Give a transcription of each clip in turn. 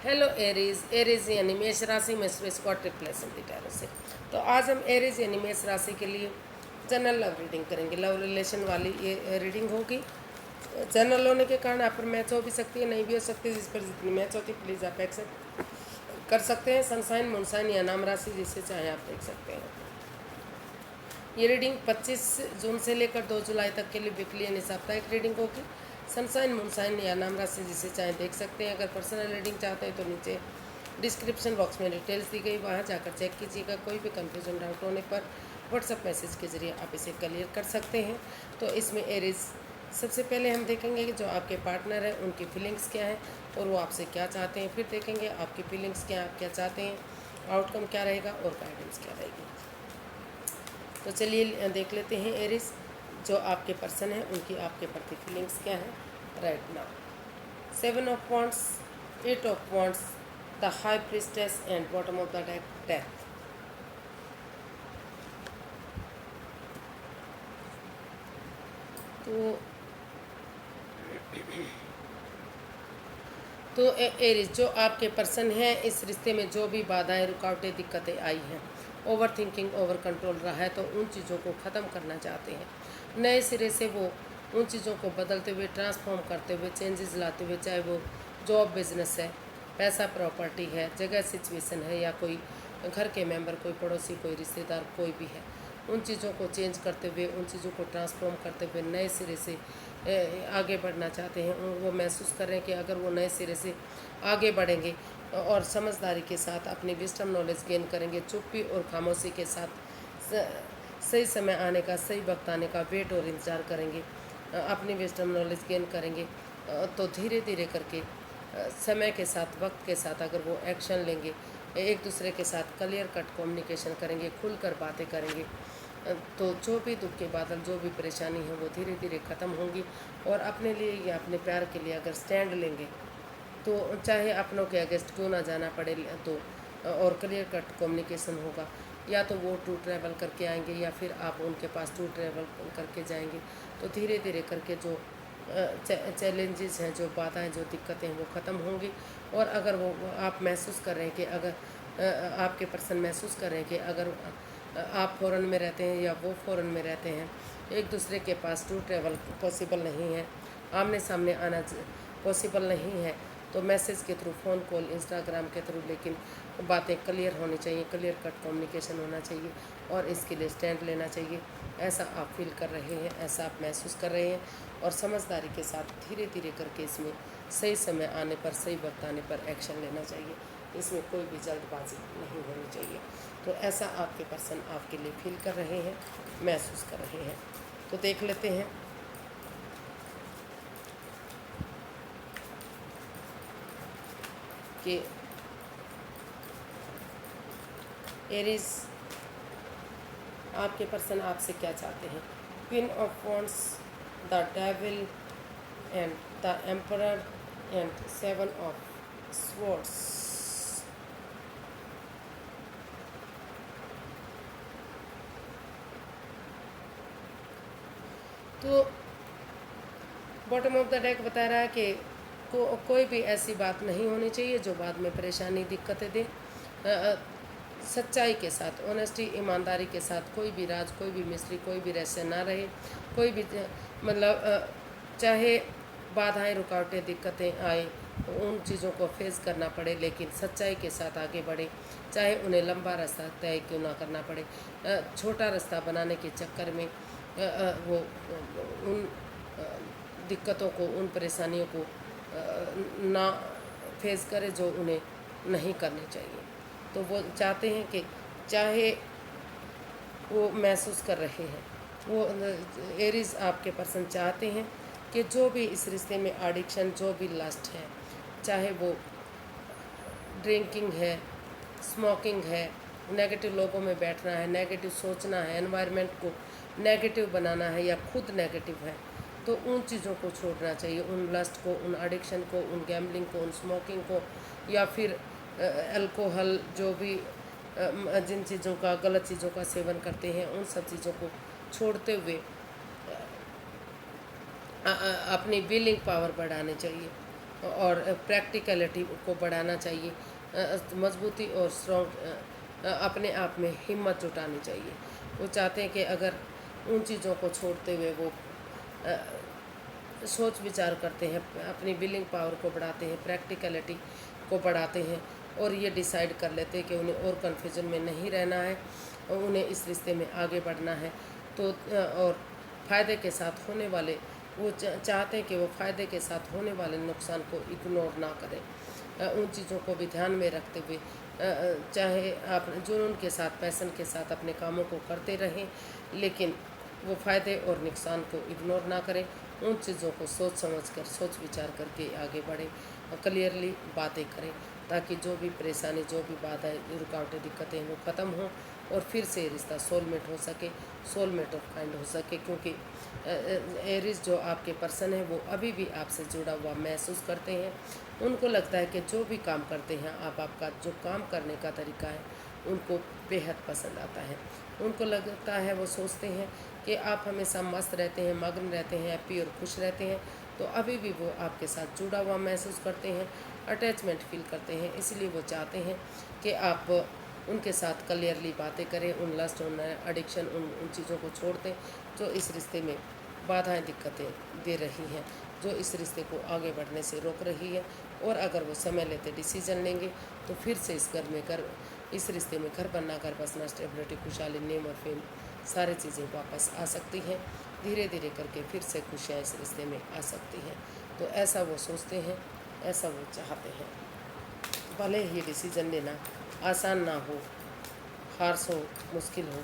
Hello Aries. Aries यानी मेष राशि में स्पेस गॉट रिप्लेसन द टैरो से। तो आज हम एरीज यानी मेष राशि के लिए जनरल लव रीडिंग करेंगे। लव रिलेशन वाली ये रीडिंग होगी। जनरल होने के कारण आप पर मैच हो भी सकती है, नहीं भी हो सकती। जिस पर जितनी मैच होती है प्लीज़ आप एक्सेप्ट कर सकते हैं। सनसाइन मूनसाइन या नाम राशि जिसे चाहे आप देख सकते हैं। ये रीडिंग 25 जून से लेकर 2 जुलाई तक के लिए वीकली यानी साप्ताहिक रीडिंग होगी। सनसाइन मूनसाइन या नाम राशि जिसे चाहे देख सकते हैं। अगर पर्सनल रीडिंग चाहते हैं तो नीचे डिस्क्रिप्शन बॉक्स में डिटेल्स दी गई, वहाँ जाकर चेक कीजिएगा। कोई भी कंफ्यूजन डाउट होने पर व्हाट्सएप मैसेज के जरिए आप इसे क्लियर कर सकते हैं। तो इसमें एरीज सबसे पहले हम देखेंगे कि जो आपके पार्टनर हैं उनकी फीलिंग्स क्या हैं और वो आपसे क्या चाहते हैं। फिर देखेंगे आपकी फीलिंग्स क्या हैं, आप क्या चाहते हैं, आउटकम क्या रहेगा और गाइडेंस क्या रहेगी। तो चलिए देख लेते हैं एरीज, जो आपके पर्सन हैं उनकी आपके प्रति फीलिंग्स क्या है right now. 7 of wands, 8 of wands, the high priestess and bottom of the deck death. तो एरीज, जो आपके पर्सन हैं, इस रिश्ते में जो भी बाधाएं रुकावटें दिक्कतें आई हैं, ओवर थिंकिंग ओवर कंट्रोल रहा है, तो उन चीज़ों को ख़त्म करना चाहते हैं। नए सिरे से वो उन चीज़ों को बदलते हुए, ट्रांसफॉर्म करते हुए, चेंजेस लाते हुए, चाहे वो जॉब बिजनेस है, पैसा प्रॉपर्टी है, जगह सिचुएशन है, या कोई घर के मेंबर, कोई पड़ोसी, कोई रिश्तेदार, कोई भी है, उन चीज़ों को चेंज करते हुए, उन चीज़ों को ट्रांसफॉर्म करते हुए नए सिरे से आगे बढ़ना चाहते हैं। वो महसूस कर रहे हैं कि अगर वो नए सिरे से आगे बढ़ेंगे और समझदारी के साथ अपनी विस्डम नॉलेज गेन करेंगे, चुप्पी और खामोशी के साथ सही समय आने का, सही वक्त आने का वेट और इंतज़ार करेंगे, अपनी विस्डम नॉलेज गेन करेंगे, तो धीरे धीरे करके समय के साथ, वक्त के साथ अगर वो एक्शन लेंगे, एक दूसरे के साथ क्लियर कट कम्युनिकेशन करेंगे, खुलकर बातें करेंगे, तो जो भी दुख के बादल, जो भी परेशानी है, वो धीरे धीरे ख़त्म होंगी। और अपने लिए या अपने प्यार के लिए अगर स्टैंड लेंगे तो चाहे अपनों के अगेंस्ट क्यों ना जाना पड़े, तो और क्लियर कट कम्युनिकेशन होगा। या तो वो टू ट्रैवल करके आएंगे या फिर आप उनके पास टू ट्रैवल करके जाएंगे। तो धीरे धीरे करके जो चैलेंजेस हैं, जो बाधाएं, जो दिक्कतें हैं, वो ख़त्म होंगी। और अगर वो आप महसूस कर रहे हैं कि अगर आपके पर्सन महसूस कर रहे हैं कि अगर आप फ़ॉरेन में रहते हैं या वो फ़ॉरेन में रहते हैं, एक दूसरे के पास टू ट्रैवल पॉसिबल नहीं है, आमने सामने आना पॉसिबल नहीं है, तो मैसेज के थ्रू, फ़ोन कॉल, इंस्टाग्राम के थ्रू, लेकिन बातें क्लियर होनी चाहिए, क्लियर कट कम्युनिकेशन होना चाहिए और इसके लिए स्टैंड लेना चाहिए। ऐसा आप फील कर रहे हैं, ऐसा आप महसूस कर रहे हैं। और समझदारी के साथ धीरे धीरे करके इसमें सही समय आने पर, सही वक्त आने पर एक्शन लेना चाहिए। इसमें कोई भी जल्दबाजी नहीं होनी चाहिए। तो ऐसा आपके पर्सन आपके लिए फील कर रहे हैं, महसूस कर रहे हैं। तो देख लेते हैं कि एरीज, आपके पर्सन आपसे क्या चाहते हैं। Queen of wands, the devil and the emperor and 7 of swords. तो बॉटम ऑफ द डेक बता रहा है कि कोई भी ऐसी बात नहीं होनी चाहिए जो बाद में परेशानी, दिक्कतें दे। सच्चाई के साथ, ऑनेस्टी, ईमानदारी के साथ, कोई भी राज, कोई भी मिस्ट्री, कोई भी रहस्य ना रहे। कोई भी मतलब चाहे बाधाएं, रुकावटें, दिक्कतें आए, उन चीज़ों को फेस करना पड़े, लेकिन सच्चाई के साथ आगे बढ़े। चाहे उन्हें लंबा रास्ता तय क्यों ना करना पड़े, छोटा रास्ता बनाने के चक्कर में वो उन दिक्कतों को, उन परेशानियों को ना फेस करे जो उन्हें नहीं करनी चाहिए। तो वो चाहते हैं कि चाहे वो महसूस कर रहे हैं, वो एरीज आपके पर्सन चाहते हैं कि जो भी इस रिश्ते में एडिक्शन, जो भी लस्ट है, चाहे वो ड्रिंकिंग है, स्मोकिंग है, नेगेटिव लोगों में बैठना है, नेगेटिव सोचना है, एनवायरनमेंट को नेगेटिव बनाना है या खुद नेगेटिव है, तो उन चीज़ों को छोड़ना चाहिए। उन लस्ट को, उन एडिक्शन को, उन गैम्बलिंग को, उन स्मोकिंग को, या फिर अल्कोहल, जो भी जिन चीज़ों का, गलत चीज़ों का सेवन करते हैं, उन सब चीज़ों को छोड़ते हुए अपनी विलिंग पावर बढ़ानी चाहिए। और प्रैक्टिकलिटी को बढ़ाना चाहिए। मजबूती और स्ट्रॉन्ग अपने आप में हिम्मत जुटानी चाहिए। वो चाहते हैं कि अगर उन चीज़ों को छोड़ते हुए वो सोच विचार करते हैं, अपनी बिलिंग पावर को बढ़ाते हैं, प्रैक्टिकलिटी को बढ़ाते हैं और ये डिसाइड कर लेते हैं कि उन्हें और कन्फ्यूजन में नहीं रहना है और उन्हें इस रिश्ते में आगे बढ़ना है। तो और फ़ायदे के साथ होने वाले वो चाहते हैं कि वो फ़ायदे के साथ होने वाले नुकसान को इग्नोर ना करें। उन चीज़ों को भी ध्यान में रखते हुए चाहे आप जुनून के साथ, पैशन के साथ अपने कामों को करते रहें, लेकिन वो फ़ायदे और नुकसान को इग्नोर ना करें। उन चीज़ों को सोच समझ कर, सोच विचार करके आगे बढ़ें और क्लियरली बातें करें, ताकि जो भी परेशानी, जो भी बाधाएं, रुकावटें, दिक्कतें वो ख़त्म हों और फिर से रिश्ता सोलमेट हो सके, सोलमेट ऑफ काइंड हो सके। क्योंकि एरीज जो आपके पर्सन है वो अभी भी आपसे जुड़ा हुआ महसूस करते हैं। उनको लगता है कि जो भी काम करते हैं आप, आपका जो काम करने का तरीका है उनको बेहद पसंद आता है। उनको लगता है, वो सोचते हैं कि आप हमेशा मस्त रहते हैं, मग्न रहते हैं, हैप्पी और खुश रहते हैं, तो अभी भी वो आपके साथ जुड़ा हुआ महसूस करते हैं, अटैचमेंट फील करते हैं। इसलिए वो चाहते हैं कि आप उनके साथ क्लियरली बातें करें, उन लस्ट, उन एडिक्शन, उन चीज़ों को छोड़ दें जो इस रिश्ते में बाधाएं, दिक्कतें दे रही हैं, जो इस रिश्ते को आगे बढ़ने से रोक रही है। और अगर वो समय लेते डिसीजन लेंगे तो फिर से इस घर में इस रिश्ते में घर बनना, घर बसना, स्टेबिलिटी, खुशहाली, नेम और फेम, सारी चीज़ें वापस आ सकती हैं। धीरे धीरे करके फिर से खुशियाँ इस रिश्ते में आ सकती हैं। तो ऐसा वो सोचते हैं, ऐसा वो चाहते हैं। भले ही डिसीजन लेना आसान ना हो, हार्श हो, मुश्किल हो,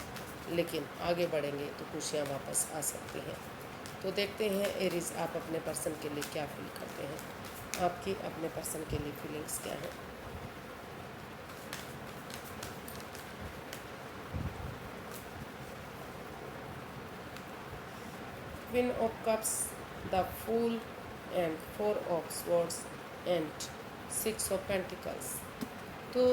लेकिन आगे बढ़ेंगे तो खुशियाँ वापस आ सकती हैं। तो देखते हैं एरीज, आप अपने पर्सन के लिए क्या फील करते हैं, आपकी अपने पर्सन के लिए फीलिंग्स क्या हैं। Queen of cups, the fool and 4 of swords and 6 of pentacles. तो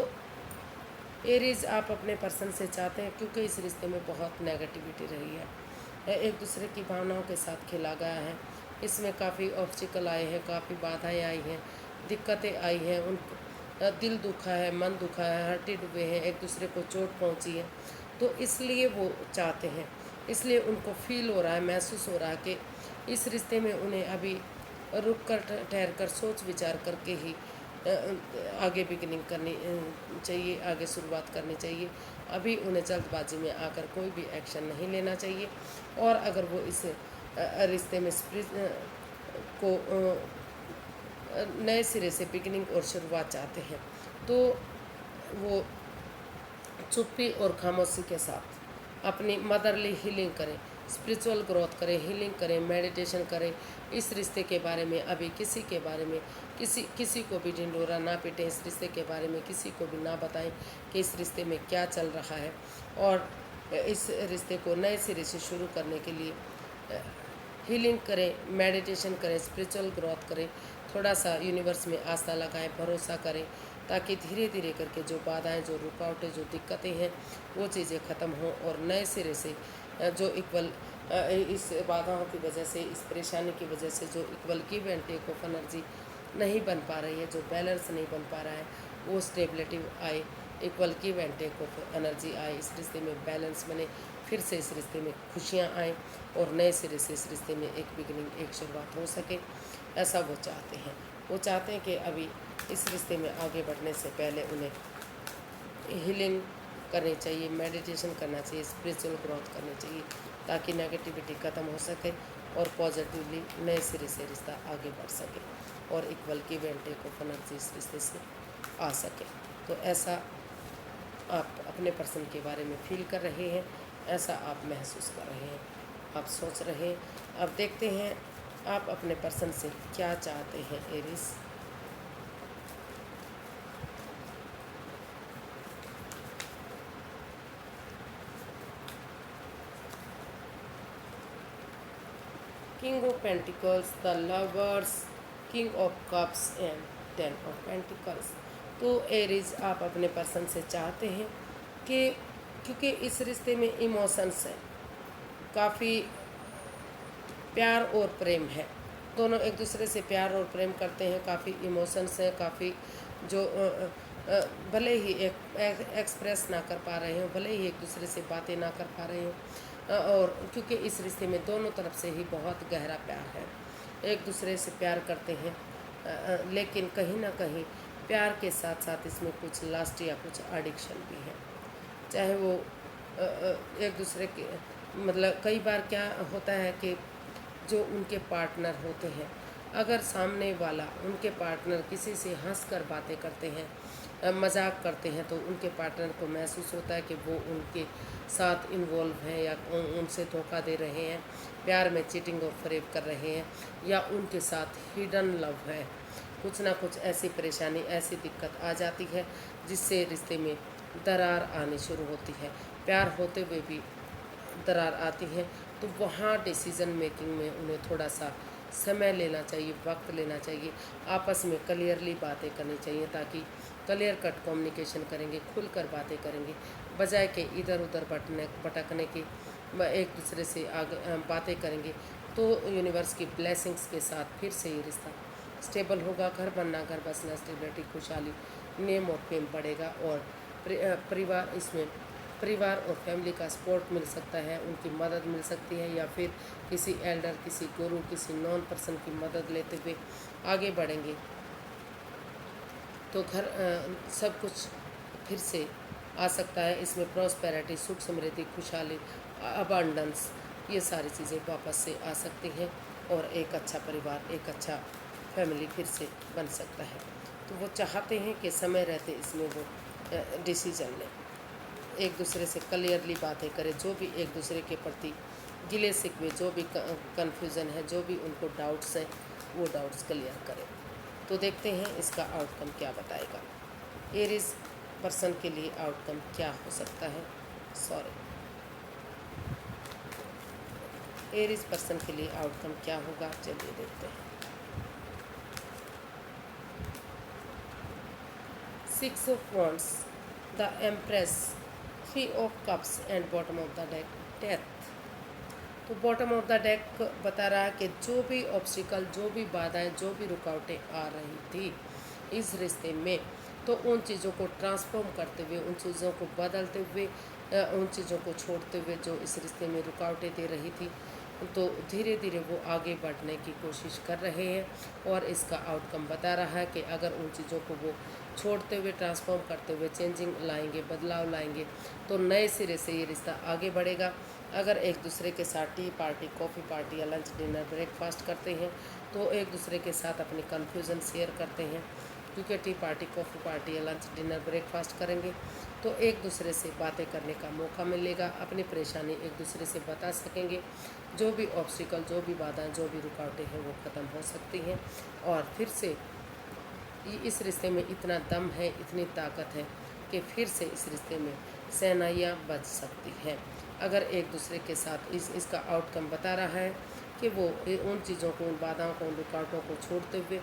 एरीज, आप अपने पर्सन से चाहते हैं, क्योंकि इस रिश्ते में बहुत नेगेटिविटी रही है, एक दूसरे की भावनाओं के साथ खेला गया है। इसमें काफ़ी ऑब्स्टिकल आए हैं, काफ़ी बाधाएं आई हैं, दिक्कतें आई हैं, उन दिल दुखा है, मन दुखा है, हर्टेड हुए हैं, एक दूसरे को चोट पहुंची है। तो इसलिए वो चाहते हैं, इसलिए उनको फील हो रहा है, महसूस हो रहा है कि इस रिश्ते में उन्हें अभी रुक कर, ठहर कर, सोच विचार करके ही आगे बिगनिंग करनी चाहिए, आगे शुरुआत करनी चाहिए। अभी उन्हें जल्दबाजी में आकर कोई भी एक्शन नहीं लेना चाहिए। और अगर वो इस रिश्ते में को नए सिरे से बिगनिंग और शुरुआत चाहते हैं, तो वो चुप्पी और खामोशी के साथ अपनी मदरली हीलिंग करें, स्पिरिचुअल ग्रोथ करें, हीलिंग करें, मेडिटेशन करें। इस रिश्ते के बारे में अभी किसी के बारे में किसी को भी ढिंढोरा ना पीटें, इस रिश्ते के बारे में किसी को भी ना बताएं कि इस रिश्ते में क्या चल रहा है। और इस रिश्ते को नए सिरे से शुरू करने के लिए हीलिंग करें, मेडिटेशन करें, स्पिरिचुअल ग्रोथ करें, थोड़ा सा यूनिवर्स में आस्था लगाएं, भरोसा करें, ताकि धीरे धीरे करके जो बाधाएं, जो रुकावटें, जो दिक्कतें हैं वो चीज़ें ख़त्म हों और नए सिरे से जो इक्वल इस बाधाओं की वजह से, इस परेशानी की वजह से जो equal give and take of energy नहीं बन पा रही है, जो बैलेंस नहीं बन पा रहा है, वो स्टेबिलिटी आए, equal give and take of energy आए, इस रिश्ते में बैलेंस बने, फिर से इस रिश्ते में खुशियाँ आएँ और नए सिरे से इस रिश्ते में एक बिगनिंग, एक शुरुआत हो सके। ऐसा वो चाहते हैं। वो चाहते हैं कि अभी इस रिश्ते में आगे बढ़ने से पहले उन्हें हीलिंग करनी चाहिए, मेडिटेशन करना चाहिए, स्पिरिचुअल ग्रोथ करनी चाहिए, ताकि नेगेटिविटी ख़त्म हो सके और पॉजिटिवली नए सिरे से रिश्ता आगे बढ़ सके और equal give and take of energy इस रिश्ते से आ सके। तो ऐसा आप अपने पर्सन के बारे में फील कर रहे हैं, ऐसा आप महसूस कर रहे हैं, आप सोच रहे हैं। अब देखते हैं आप अपने पर्सन से क्या चाहते हैं Aries. King of pentacles, the lovers, king of cups and 10 of pentacles. तो एरीज, आप अपने पर्सन से चाहते हैं कि क्योंकि इस रिश्ते में इमोशंस हैं, काफ़ी प्यार और प्रेम है, दोनों एक दूसरे से प्यार और प्रेम करते हैं, काफ़ी इमोशंस हैं, काफ़ी जो भले ही एक्सप्रेस ना कर पा रहे हो, भले ही एक दूसरे से बातें ना कर पा रहे हो, और क्योंकि इस रिश्ते में दोनों तरफ से ही बहुत गहरा प्यार है, एक दूसरे से प्यार करते हैं, लेकिन कहीं ना कहीं प्यार के साथ साथ इसमें कुछ लास्ट या कुछ एडिक्शन भी है। चाहे वो एक दूसरे के मतलब कई बार क्या होता है कि जो उनके पार्टनर होते हैं, अगर सामने वाला उनके पार्टनर किसी से हंस कर बातें करते हैं, मजाक करते हैं, तो उनके पार्टनर को महसूस होता है कि वो उनके साथ इन्वॉल्व हैं या उनसे धोखा दे रहे हैं, प्यार में चीटिंग और फरेब कर रहे हैं, या उनके साथ हिडन लव है। कुछ ना कुछ ऐसी परेशानी, ऐसी दिक्कत आ जाती है जिससे रिश्ते में दरार आनी शुरू होती है। प्यार होते हुए भी दरार आती है, तो वहाँ डिसीज़न मेकिंग में उन्हें थोड़ा सा समय लेना चाहिए, वक्त लेना चाहिए, आपस में क्लियरली बातें करनी चाहिए, ताकि क्लियर कट कम्युनिकेशन करेंगे, खुलकर बातें करेंगे, बजाय के इधर उधर भटकने की, एक दूसरे से आगे बातें करेंगे, तो यूनिवर्स की ब्लेसिंग्स के साथ फिर से ये रिश्ता स्टेबल होगा। घर बनना, घर बसना, स्टेबिलिटी, खुशहाली, नेम और फेम बढ़ेगा, और परिवार इसमें परिवार और फैमिली का सपोर्ट मिल सकता है, उनकी मदद मिल सकती है, या फिर किसी एल्डर, किसी गुरु, किसी नॉन पर्सन की मदद लेते हुए आगे बढ़ेंगे, तो घर सब कुछ फिर से आ सकता है। इसमें प्रॉस्पेरिटी, सुख समृद्धि, खुशहाली, अबांडेंस, ये सारी चीज़ें वापस से आ सकती हैं, और एक अच्छा परिवार, एक अच्छा फैमिली फिर से बन सकता है। तो वो चाहते हैं कि समय रहते इसमें वो डिसीजन लें, एक दूसरे से क्लियरली बातें करें, जो भी एक दूसरे के प्रति गिले शिकवे, जो भी कन्फ्यूज़न है, जो भी उनको डाउट्स हैं, वो डाउट्स क्लियर करें। तो देखते हैं इसका आउटकम क्या बताएगा। एरीज पर्सन के लिए आउटकम क्या हो सकता है, एरीज पर्सन के लिए आउटकम क्या होगा, चलिए देखते हैं। 6 of Wands, the Empress, 3 of Cups and bottom of the deck death. तो बॉटम ऑफ द डेक बता रहा है कि जो भी ऑब्स्टिकल, जो भी बाधाएं, जो भी रुकावटें आ रही थी इस रिश्ते में, तो उन चीज़ों को ट्रांसफॉर्म करते हुए, उन चीज़ों को बदलते हुए, उन चीज़ों को छोड़ते हुए जो इस रिश्ते में रुकावटें दे रही थी, तो धीरे धीरे वो आगे बढ़ने की कोशिश कर रहे हैं, और इसका आउटकम बता रहा है कि अगर उन चीज़ों को वो छोड़ते हुए, ट्रांसफॉर्म करते हुए चेंजिंग लाएंगे, बदलाव लाएंगे, तो नए सिरे से ये रिश्ता आगे बढ़ेगा। अगर एक दूसरे के साथ टी पार्टी, कॉफ़ी पार्टी या लंच, डिनर, ब्रेकफास्ट करते हैं, तो एक दूसरे के साथ अपनी कन्फ्यूज़न शेयर करते हैं, क्योंकि टी पार्टी, कॉफ़ी पार्टी या लंच, डिनर, ब्रेकफास्ट करेंगे तो एक दूसरे से बातें करने का मौका मिलेगा, अपनी परेशानी एक दूसरे से बता सकेंगे, जो भी ऑब्स्टिकल, जो भी बाधाएं, जो भी रुकावटें हैं वो ख़त्म हो सकती हैं, और फिर से इस रिश्ते में इतना दम है, इतनी ताकत है कि फिर से इस रिश्ते में सेनाइयाँ बच सकती हैं। अगर एक दूसरे के साथ इसका आउटकम बता रहा है कि वो उन चीज़ों को, उन बाधाओं को, उन रुकावटों को छोड़ते हुए,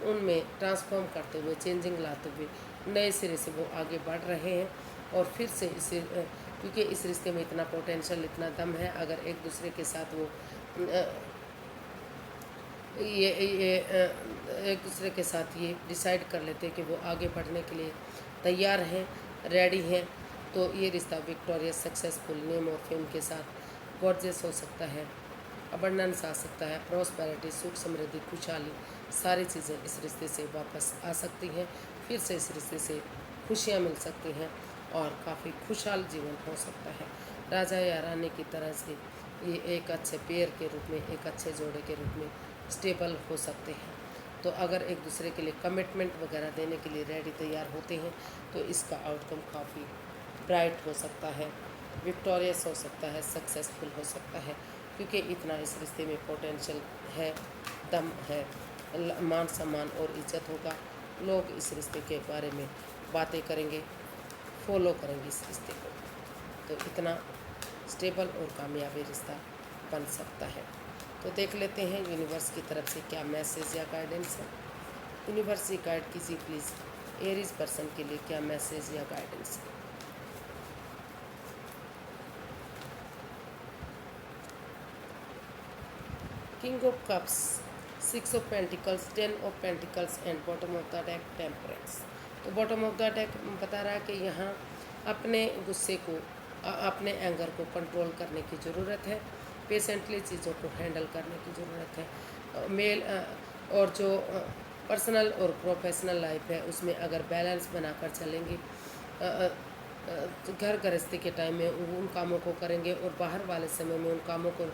उनमें ट्रांसफॉर्म करते हुए, चेंजिंग लाते हुए नए सिरे से वो आगे बढ़ रहे हैं, और फिर से इसे क्योंकि इस रिश्ते में इतना पोटेंशियल, इतना दम है, अगर एक दूसरे के साथ वो एक दूसरे के साथ ये डिसाइड कर लेते हैं कि वो आगे बढ़ने के लिए तैयार हैं, रेडी हैं, तो ये रिश्ता विक्टोरियस, सक्सेसफुल, नेम और फेम के साथ गॉर्जियस हो सकता है, अबंडेंस आ सकता है, प्रॉस्पेरिटी, सुख समृद्धि, खुशहाली, सारी चीज़ें इस रिश्ते से वापस आ सकती हैं, फिर से इस रिश्ते से खुशियाँ मिल सकती हैं, और काफ़ी खुशहाल जीवन हो सकता है। राजा या रानी की तरह से ये एक अच्छे पेयर के रूप में, एक अच्छे जोड़े के रूप में स्टेबल हो सकते हैं। तो अगर एक दूसरे के लिए कमिटमेंट वगैरह देने के लिए रेडी, तैयार होते हैं, तो इसका आउटकम काफ़ी ब्राइट हो सकता है, विक्टोरियस हो सकता है, सक्सेसफुल हो सकता है, क्योंकि इतना इस रिश्ते में पोटेंशियल है, दम है, मान सम्मान और इज्जत होगा। लोग इस रिश्ते के बारे में बातें करेंगे, फॉलो करेंगे इस रिश्ते को, तो इतना स्टेबल और कामयाबी रिश्ता बन सकता है। तो देख लेते हैं यूनिवर्स की तरफ से क्या मैसेज या गाइडेंस है। यूनिवर्स ही गाइड कीजिए प्लीज़, एरीज पर्सन के लिए क्या मैसेज या गाइडेंस है। King of cups, 6 of pentacles, 10 of pentacles and bottom of the deck temperance. तो बॉटम ऑफ द डेक बता रहा है कि यहाँ अपने गुस्से को, अपने एंगर को कंट्रोल करने की ज़रूरत है, पेशेंटली चीज़ों को हैंडल करने की ज़रूरत है। मेल और जो पर्सनल और प्रोफेशनल लाइफ है उसमें अगर बैलेंस बनाकर चलेंगे, तो घर गृहस्थी के टाइम में उन कामों को करेंगे और बाहर वाले समय में उन कामों को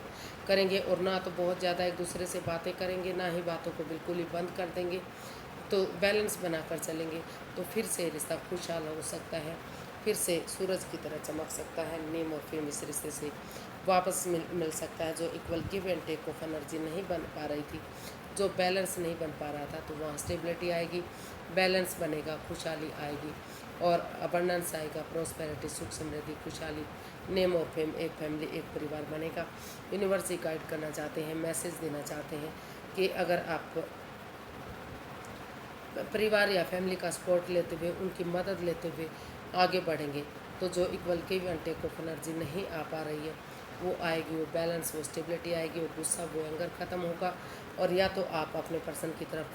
करेंगे, और ना तो बहुत ज़्यादा एक दूसरे से बातें करेंगे, ना ही बातों को बिल्कुल ही बंद कर देंगे, तो बैलेंस बनाकर चलेंगे तो फिर से रिश्ता खुशहाल हो सकता है, फिर से सूरज की तरह चमक सकता है। नेम और फेम इस रिश्ते से वापस मिल सकता है। जो equal give and take of energy नहीं बन पा रही थी, जो बैलेंस नहीं बन पा रहा था, तो वहाँ स्टेबिलिटी आएगी, बैलेंस बनेगा, खुशहाली आएगी और अबंडेंस आएगा, प्रॉस्पेरिटी, सुख समृद्धि, खुशहाली, नेम और फेम, एक फैमिली, एक परिवार बनेगा। यूनिवर्स ही गाइड करना चाहते हैं, मैसेज देना चाहते हैं कि अगर आप परिवार या फैमिली का सपोर्ट लेते हुए, उनकी मदद लेते हुए आगे बढ़ेंगे, तो जो equal give and take of energy नहीं आ पा रही है वो आएगी, वो बैलेंस, वो स्टेबिलिटी आएगी, वो गुस्सा, वो एंगर ख़त्म होगा। और या तो आप अपने पर्सन की तरफ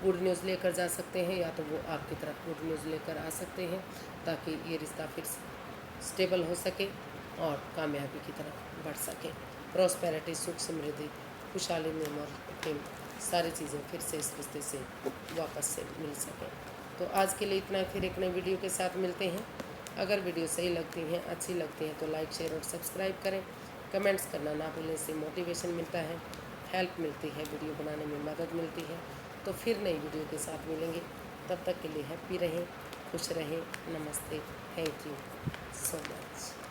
गुड न्यूज़ लेकर जा सकते हैं, या तो वो आपकी तरफ गुड न्यूज़ लेकर आ सकते हैं, ताकि ये रिश्ता फिर स्टेबल हो सके और कामयाबी की तरफ बढ़ सके। प्रॉस्पेरिटी, सुख समृद्धि, खुशहाली, नेम और फेम, सारी चीज़ें फिर से इस रिश्ते से वापस से मिल सकें। तो आज के लिए इतना, फिर एक नई वीडियो के साथ मिलते हैं। अगर वीडियो सही लगती हैं, अच्छी लगती हैं, तो लाइक, शेयर और सब्सक्राइब करें। कमेंट्स करना ना भूलें, से मोटिवेशन मिलता है, हेल्प मिलती है, वीडियो बनाने में मदद मिलती है। तो फिर नई वीडियो के साथ मिलेंगे, तब तक के लिए हैप्पी रहें, खुश रहें। नमस्ते, थैंक यू सो मच।